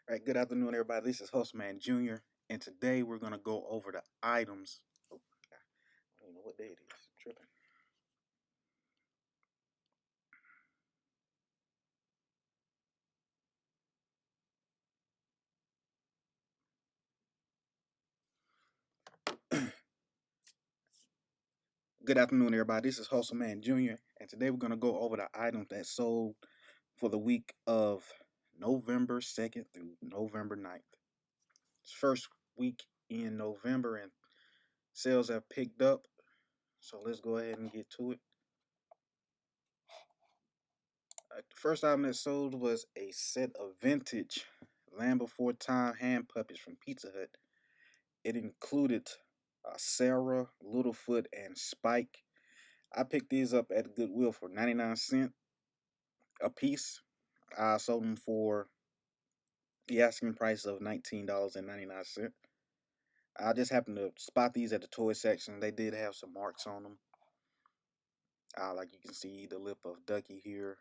All right, good afternoon, everybody. This is Hostman Jr., and today we're going to go over the items. Oh, I don't even know what day it is. I'm tripping. Good afternoon, everybody. This is Hostman Jr., and today we're going to go over the items that sold for the week of November 2nd through November 9th. It's first week in November, and sales have picked up. So let's go ahead and get to it. The first item that sold was a set of vintage Land Before Time hand puppets from Pizza Hut. It included Sarah, Littlefoot, and Spike. I picked these up at Goodwill for 99 cents a piece. I sold them for the asking price of $19.99. I just happened to spot these at the toy section. They did have some marks on them. Like you can see the lip of Ducky here.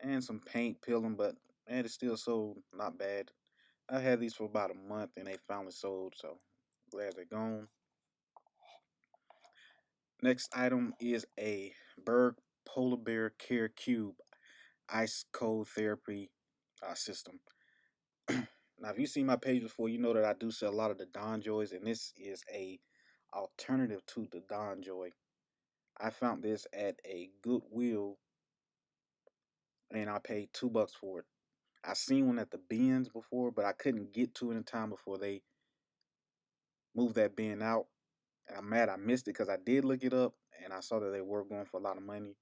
And some paint peeling, but man, it's still sold not bad. I had these for about a month and they finally sold, so glad they're gone. Next item is a Berg Polar Bear Care Cube ice cold therapy system. Now, if you've seen my page before, you know that I do sell a lot of the Don Joys, and this is a alternative to the Don Joy. I found this at a Goodwill, and I paid $2 for it. I seen one at the bins before, but I couldn't get to it in time before they moved that bin out. And I'm mad I missed it because I did look it up, and I saw that they were going for a lot of money.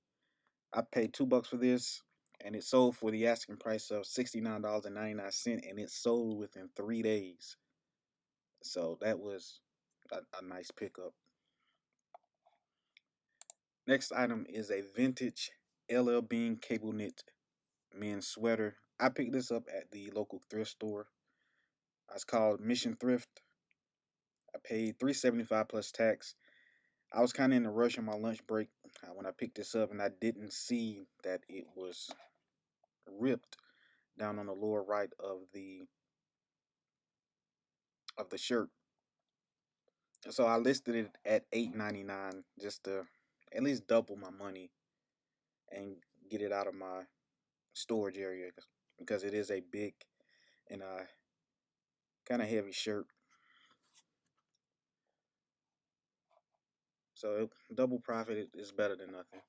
I paid $2 for this, and it sold for the asking price of $69.99, and it sold within 3 days. So that was a nice pickup. Next item is a vintage LL Bean cable knit men's sweater. I picked this up at the local thrift store. It's called Mission Thrift. I paid $3.75 plus tax. I was kind of in a rush on my lunch break when I picked this up, and I didn't see that it was ripped down on the lower right of the shirt. So I listed it at $8.99 just to at least double my money and get it out of my storage area because it is a big and kind of heavy shirt. So double profit is better than nothing.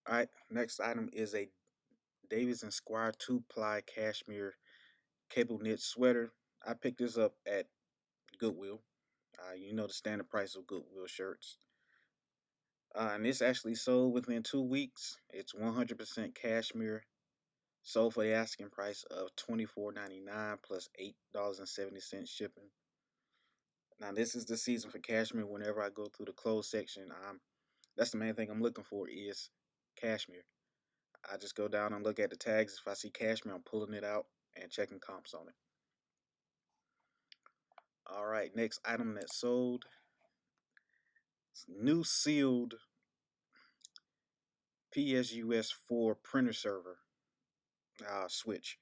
All right, next item is a Davis and Squire 2-ply cashmere cable knit sweater. I picked this up at Goodwill. You know the standard price of Goodwill shirts. And this actually sold within 2 weeks. It's 100% cashmere. Sold for the asking price of $24.99 plus $8.70 shipping. Now this is the season for cashmere. Whenever I go through the clothes section, that's the main thing I'm looking for is cashmere. I just go down and look at the tags. If I see cashmere, I'm pulling it out and checking comps on it. All right, next item that sold, new sealed PSUS4 printer server switch.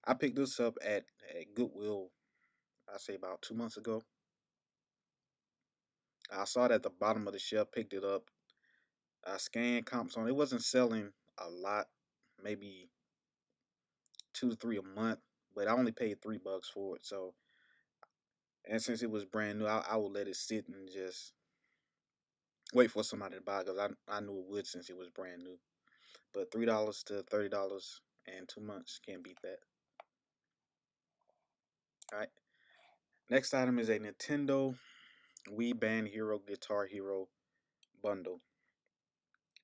I picked this up at Goodwill, I say about 2 months ago. I saw it at the bottom of the shelf, picked it up. I scanned comps on it. It wasn't selling a lot, maybe 2 to 3 a month, but I only paid $3 for it. So, and since it was brand new, I would let it sit and just wait for somebody to buy because I knew it would since it was brand new. But $3 to $30 and 2 months, can't beat that. All right. Next item is a Nintendo Wii Band Hero Guitar Hero bundle.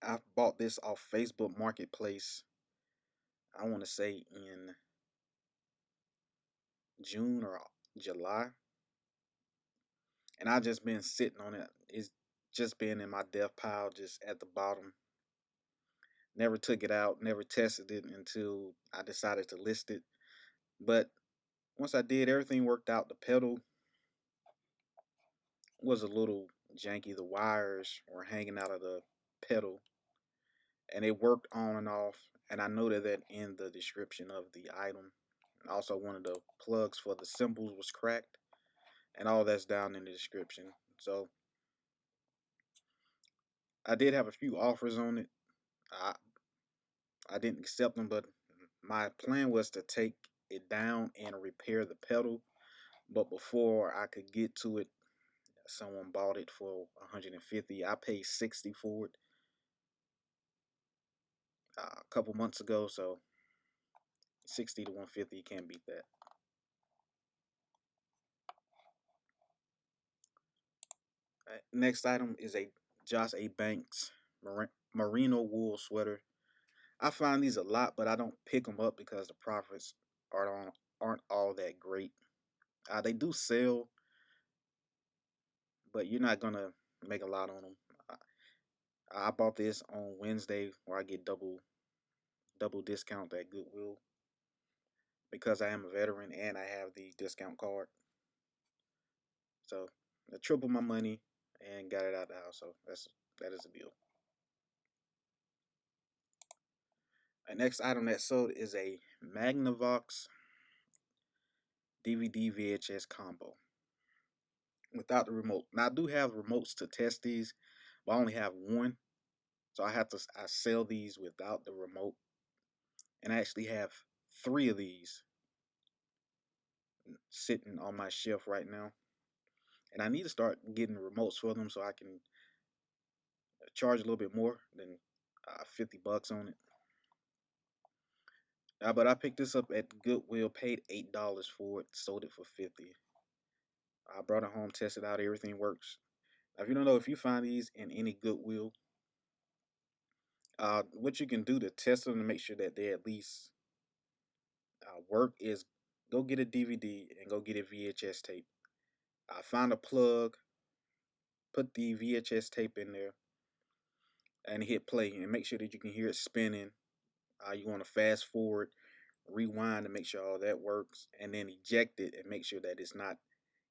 I bought this off Facebook Marketplace. I want to say in June or July, and I just been sitting on it. It's just been in my death pile, just at the bottom. Never took it out, never tested it until I decided to list it. But once I did, everything worked out. The pedal was a little janky. The wires were hanging out of the pedal, and it worked on and off. and I noted that in the description of the item. And also, one of the plugs for the symbols was cracked, and all that's down in the description. So I did have a few offers on it. I I didn't accept them, but my plan was to take it down and repair the pedal. But before I could get to it, someone bought it for 150. I paid 60 for it a couple months ago, so 60 to 150, you can't beat that. Next item is a Josh A. Banks merino wool sweater. I find these a lot, but I don't pick them up because the profits aren't all that great. They do sell, but you're not gonna make a lot on them. I bought this on Wednesday where I get double discount at Goodwill because I am a veteran and I have the discount card. So I tripled my money and got it out of the house. So that is a deal. The next item that sold is a Magnavox DVD VHS combo without the remote. Now I do have remotes to test these, but I only have one, so I sell these without the remote, and I actually have three of these sitting on my shelf right now, and I need to start getting remotes for them so I can charge a little bit more than $50 on it. But I picked this up at Goodwill, paid $8 for it, sold it for 50. I brought it home, tested out, everything works. Now, if you don't know, if you find these in any Goodwill, what you can do to test them to make sure that they at least work is go get a DVD and go get a VHS tape. Find a plug, put the VHS tape in there, and hit play, and make sure that you can hear it spinning. You want to fast forward, rewind to make sure all that works, and then eject it and make sure that it's not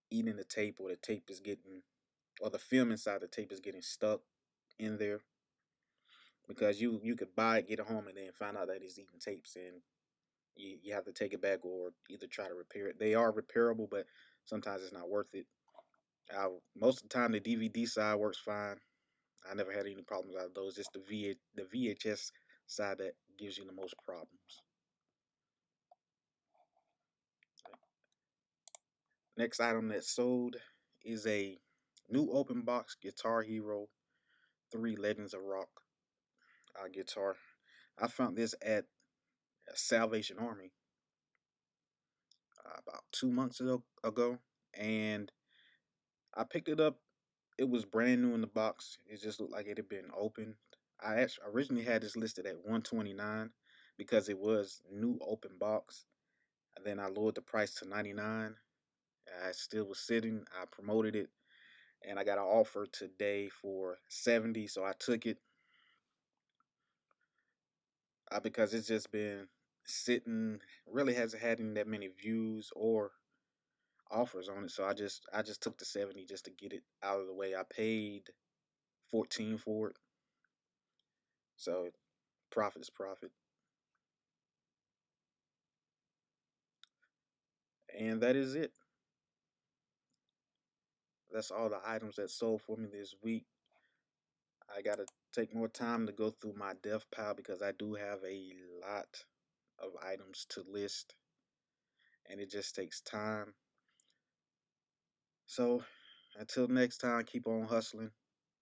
eating the tape or the tape is getting, or the film inside the tape is getting stuck in there. Because you could buy it, get it home, and then find out that it's eating tapes, and you have to take it back or either try to repair it. They are repairable, but sometimes it's not worth it. Most of the time, the DVD side works fine. I never had any problems out of those. It's the VHS side that gives you the most problems. Next item that sold is a new open box Guitar Hero 3 Legends of Rock guitar. I found this at Salvation Army about 2 months ago, and I picked it up. It was brand new in the box. It just looked like it had been opened. I actually originally had this listed at 129 because it was new open box. And then I lowered the price to 99. I still was sitting. I promoted it, and I got an offer today for 70. So I took it because it's just been sitting. Really hasn't had that many views or offers on it. So I just took the 70 just to get it out of the way. I paid 14 for it. So profit is profit. And that is it. That's all the items that sold for me this week. I gotta take more time to go through my dev pile because I do have a lot of items to list, and it just takes time. So until next time, keep on hustling.